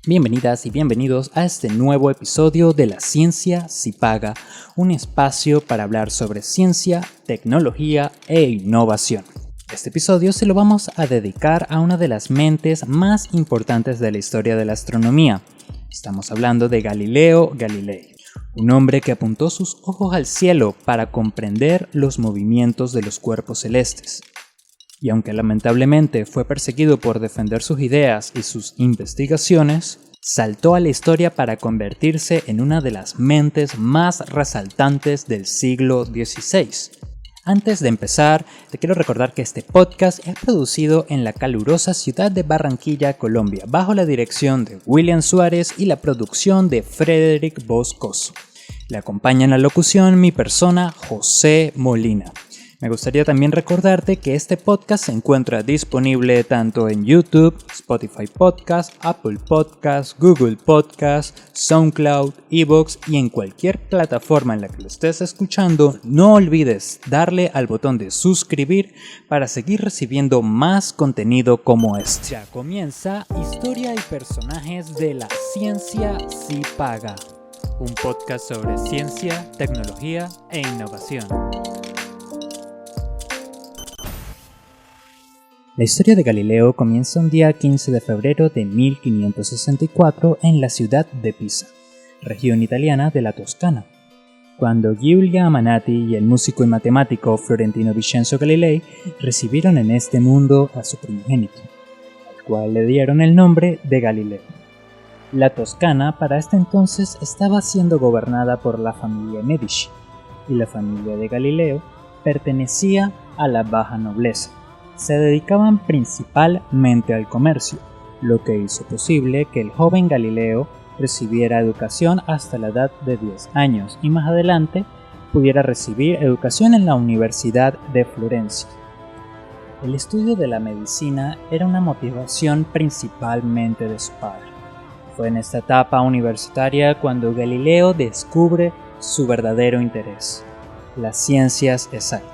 Bienvenidas y bienvenidos a este nuevo episodio de La Ciencia Sí Paga, un espacio para hablar sobre ciencia, tecnología e innovación. Este episodio se lo vamos a dedicar a una de las mentes más importantes de la historia de la astronomía. Estamos hablando de Galileo Galilei, un hombre que apuntó sus ojos al cielo para comprender los movimientos de los cuerpos celestes. Y aunque lamentablemente fue perseguido por defender sus ideas y sus investigaciones, saltó a la historia para convertirse en una de las mentes más resaltantes del siglo XVI. Antes de empezar, te quiero recordar que este podcast es producido en la calurosa ciudad de Barranquilla, Colombia, bajo la dirección de William Suárez y la producción de Frederick Boscoso. Le acompaña en la locución mi persona, José Molina. Me gustaría también recordarte que este podcast se encuentra disponible tanto en YouTube, Spotify Podcast, Apple Podcast, Google Podcast, SoundCloud, iVoox y en cualquier plataforma en la que lo estés escuchando. No olvides darle al botón de suscribir para seguir recibiendo más contenido como este. Ya comienza Historia y Personajes de la Ciencia Sí Paga, un podcast sobre ciencia, tecnología e innovación. La historia de Galileo comienza un día 15 de febrero de 1564 en la ciudad de Pisa, región italiana de la Toscana, cuando Giulio Amanati y el músico y matemático Florentino Vincenzo Galilei recibieron en este mundo a su primogénito, al cual le dieron el nombre de Galileo. La Toscana para este entonces estaba siendo gobernada por la familia Medici, y la familia de Galileo pertenecía a la baja nobleza. Se dedicaban principalmente al comercio, lo que hizo posible que el joven Galileo recibiera educación hasta la edad de 10 años y más adelante pudiera recibir educación en la Universidad de Florencia. El estudio de la medicina era una motivación principalmente de su padre. Fue en esta etapa universitaria cuando Galileo descubre su verdadero interés, las ciencias exactas.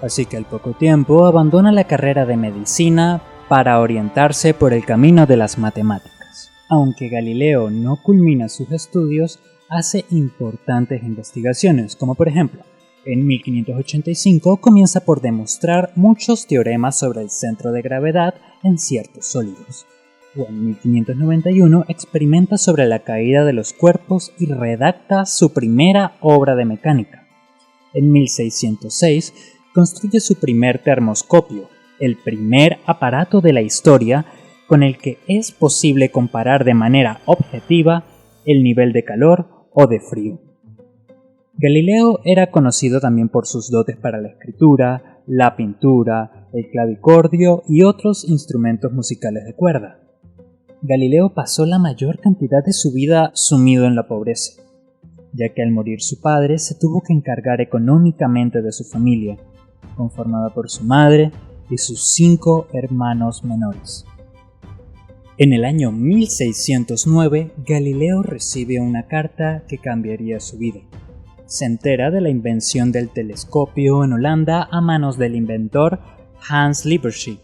Así que al poco tiempo abandona la carrera de medicina para orientarse por el camino de las matemáticas. Aunque Galileo no culmina sus estudios, hace importantes investigaciones, como por ejemplo, en 1585 comienza por demostrar muchos teoremas sobre el centro de gravedad en ciertos sólidos. O en 1591 experimenta sobre la caída de los cuerpos y redacta su primera obra de mecánica. En 1606 construye su primer termoscopio, el primer aparato de la historia con el que es posible comparar de manera objetiva el nivel de calor o de frío. Galileo era conocido también por sus dotes para la escritura, la pintura, el clavicordio y otros instrumentos musicales de cuerda. Galileo pasó la mayor cantidad de su vida sumido en la pobreza, ya que al morir su padre se tuvo que encargar económicamente de su familia, conformada por su madre y sus 5 hermanos menores. En el año 1609, Galileo recibe una carta que cambiaría su vida. Se entera de la invención del telescopio en Holanda a manos del inventor Hans Lippershey.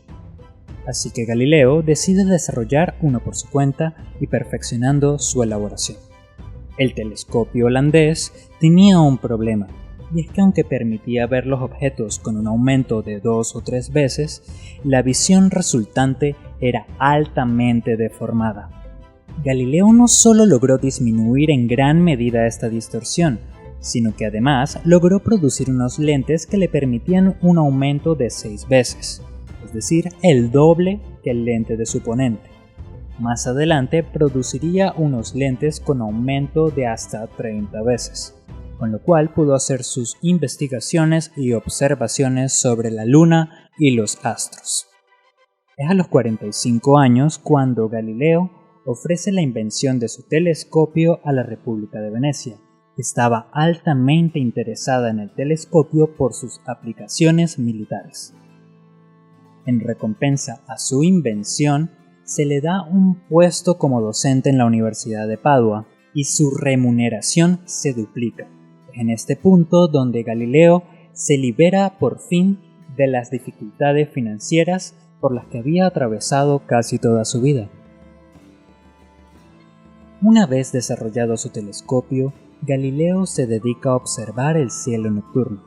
Así que Galileo decide desarrollar uno por su cuenta y perfeccionando su elaboración. El telescopio holandés tenía un problema, y es que aunque permitía ver los objetos con un aumento de 2 o 3 veces, la visión resultante era altamente deformada. Galileo no solo logró disminuir en gran medida esta distorsión, sino que además logró producir unos lentes que le permitían un aumento de 6 veces, es decir, el doble que el lente de su oponente. Más adelante produciría unos lentes con aumento de hasta 30 veces. Con lo cual pudo hacer sus investigaciones y observaciones sobre la Luna y los astros. Es a los 45 años cuando Galileo ofrece la invención de su telescopio a la República de Venecia. Estaba altamente interesada en el telescopio por sus aplicaciones militares. En recompensa a su invención, se le da un puesto como docente en la Universidad de Padua y su remuneración se duplica. En este punto donde Galileo se libera por fin de las dificultades financieras por las que había atravesado casi toda su vida. Una vez desarrollado su telescopio, Galileo se dedica a observar el cielo nocturno.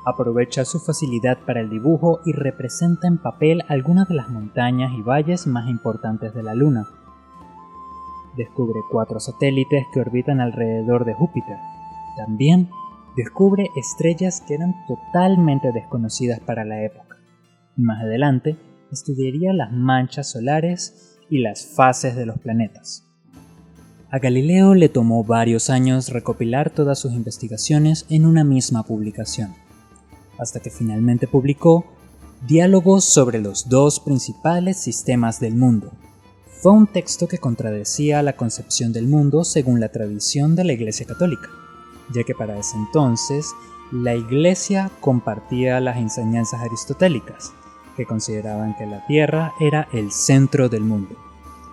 Aprovecha su facilidad para el dibujo y representa en papel algunas de las montañas y valles más importantes de la Luna. Descubre 4 satélites que orbitan alrededor de Júpiter. También descubre estrellas que eran totalmente desconocidas para la época. Y más adelante estudiaría las manchas solares y las fases de los planetas. A Galileo le tomó varios años recopilar todas sus investigaciones en una misma publicación, hasta que finalmente publicó Diálogos sobre los 2 principales sistemas del mundo. Fue un texto que contradecía la concepción del mundo según la tradición de la Iglesia Católica, ya que para ese entonces la Iglesia compartía las enseñanzas aristotélicas, que consideraban que la Tierra era el centro del mundo,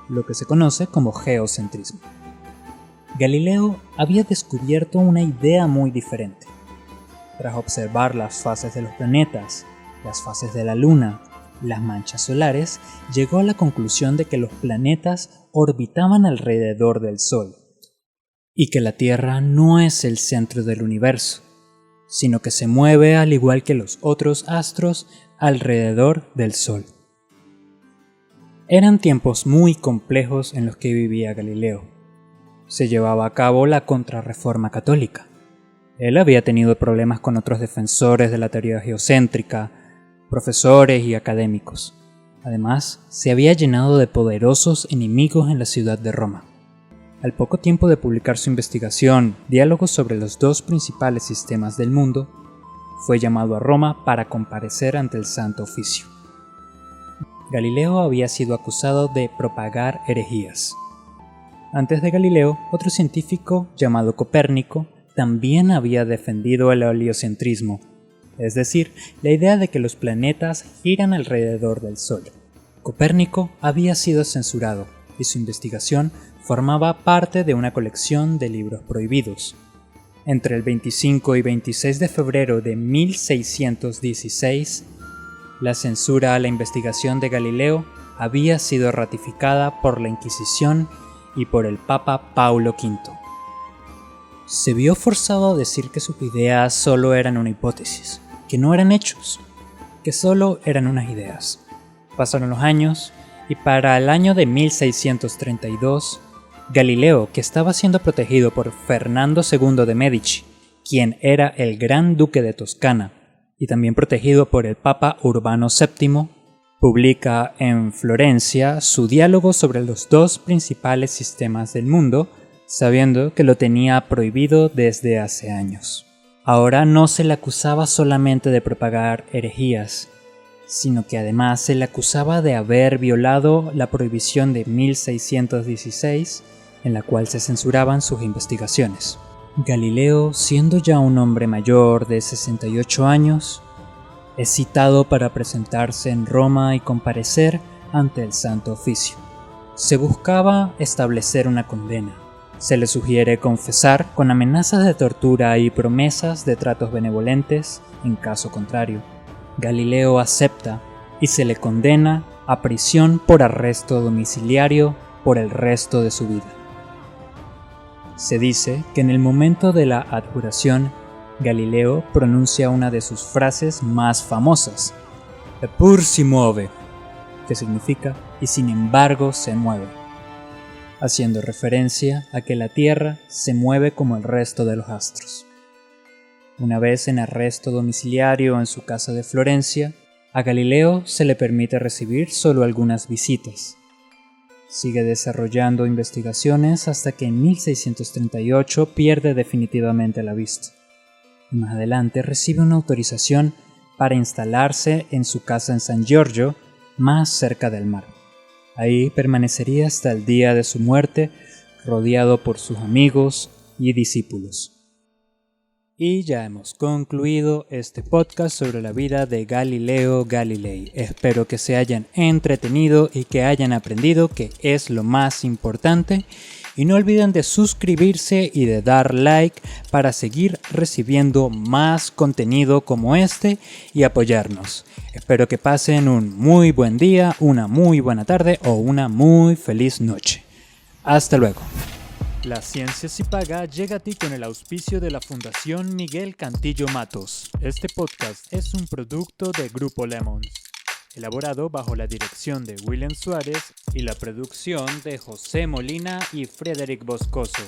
lo que se conoce como geocentrismo. Galileo había descubierto una idea muy diferente. Tras observar las fases de los planetas, las fases de la Luna, las manchas solares, llegó a la conclusión de que los planetas orbitaban alrededor del Sol, y que la Tierra no es el centro del universo, sino que se mueve al igual que los otros astros alrededor del Sol. Eran tiempos muy complejos en los que vivía Galileo. Se llevaba a cabo la Contrarreforma Católica. Él había tenido problemas con otros defensores de la teoría geocéntrica, profesores y académicos. Además, se había llenado de poderosos enemigos en la ciudad de Roma. Al poco tiempo de publicar su investigación, Diálogos sobre los 2 principales sistemas del mundo, fue llamado a Roma para comparecer ante el Santo Oficio. Galileo había sido acusado de propagar herejías. Antes de Galileo, otro científico llamado Copérnico también había defendido el heliocentrismo, es decir, la idea de que los planetas giran alrededor del Sol. Copérnico había sido censurado y su investigación formaba parte de una colección de libros prohibidos. Entre el 25 y 26 de febrero de 1616, la censura a la investigación de Galileo había sido ratificada por la Inquisición y por el Papa Paulo V. Se vio forzado a decir que sus ideas solo eran una hipótesis, que no eran hechos, que solo eran unas ideas. Pasaron los años y para el año de 1632, Galileo, que estaba siendo protegido por Fernando II de Medici, quien era el Gran Duque de Toscana, y también protegido por el Papa Urbano VII, publica en Florencia su diálogo sobre los 2 principales sistemas del mundo, sabiendo que lo tenía prohibido desde hace años. Ahora no se le acusaba solamente de propagar herejías, sino que además se le acusaba de haber violado la prohibición de 1616, en la cual se censuraban sus investigaciones. Galileo, siendo ya un hombre mayor de 68 años, es citado para presentarse en Roma y comparecer ante el Santo Oficio. Se buscaba establecer una condena. Se le sugiere confesar con amenazas de tortura y promesas de tratos benevolentes en caso contrario. Galileo acepta y se le condena a prisión por arresto domiciliario por el resto de su vida. Se dice que en el momento de la adjuración, Galileo pronuncia una de sus frases más famosas, "Eppur si muove", que significa "y sin embargo se mueve", haciendo referencia a que la Tierra se mueve como el resto de los astros. Una vez en arresto domiciliario en su casa de Florencia, a Galileo se le permite recibir solo algunas visitas. Sigue desarrollando investigaciones hasta que en 1638 pierde definitivamente la vista. Más adelante recibe una autorización para instalarse en su casa en San Giorgio, más cerca del mar. Ahí permanecería hasta el día de su muerte, rodeado por sus amigos y discípulos. Y ya hemos concluido este podcast sobre la vida de Galileo Galilei. Espero que se hayan entretenido y que hayan aprendido, que es lo más importante. Y no olviden de suscribirse y de dar like para seguir recibiendo más contenido como este y apoyarnos. Espero que pasen un muy buen día, una muy buena tarde o una muy feliz noche. Hasta luego. La Ciencia Sí Paga llega a ti con el auspicio de la Fundación Miguel Cantillo Matos. Este podcast es un producto de Grupo Lemons, elaborado bajo la dirección de William Suárez y la producción de José Molina y Frederick Boscoso.